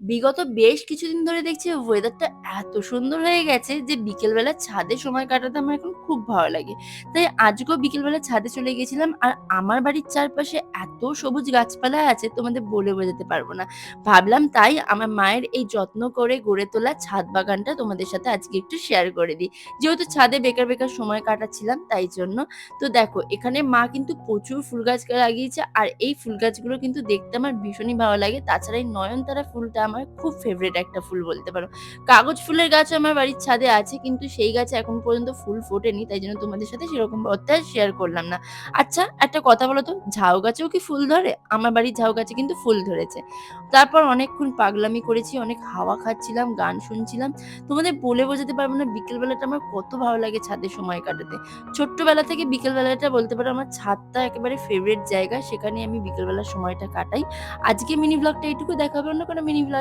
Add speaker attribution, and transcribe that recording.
Speaker 1: বিগত বেশ কিছুদিন ধরে দেখছি ওয়েদারটা এত সুন্দর হয়ে গেছে যে বিকেলবেলা ছাদে সময় কাটাতে আমার এখন খুব ভালো লাগে। তাই আজকেও বিকেলবেলা ছাদে চলে গেছিলাম। আর আমার বাড়ির চারপাশে এত সবুজ গাছপালা আছে তোমাদের বলে বোঝাতে পারব না। ভাবলাম তাই আমার মায়ের এই যত্ন করে গড়ে তোলা ছাদ বাগানটা তোমাদের সাথে আজকে একটু শেয়ার করে দিই। যেহেতু ছাদে বেকার সময় কাটাচ্ছিলাম তাই জন্য। তো দেখো এখানে মা কিন্তু প্রচুর ফুল গাছ লাগিয়েছে আর এই ফুল গাছগুলো কিন্তু দেখতে আমার ভীষণই ভালো লাগে। তাছাড়া এই নয়নতারা ফুলটা আমার খুব ফেভারিট একটা ফুল বলতে পারো। কাগজ ফুলের গাছও আমার বাড়ির ছাদে আছে কিন্তু সেই গাছে এখন পর্যন্ত ফুল ফোটেনি। তাই জন্য তোমাদের সাথে সেরকম অর্থে আর শেয়ার করলাম না। আচ্ছা একটা কথা বলো তো, ঝাউ গাছেও কি ফুল ধরে? আমার বাড়ির ঝাউ গাছে কিন্তু ফুল ধরেছে। তারপর অনেকক্ষণ পাগলামি করেছি, অনেক হাওয়া খাচ্ছিলাম, গান শুনছিলাম। তোমাদের বলে বোঝাতে পারব না বিকেল বেলাটা আমার কত ভালো লাগে ছাদে সময় কাটাতে। ছোট্টবেলা থেকে বিকেল বেলাটা বলতে পারো আমার ছাদটা একেবারে ফেভারিট জায়গা। সেখানে আমি বিকেল বেলার সময়টা কাটাই। আজকে মিনি ভ্লগটা এইটুকু, দেখা হবে অন্য কোনো মিনি ভ্লগে।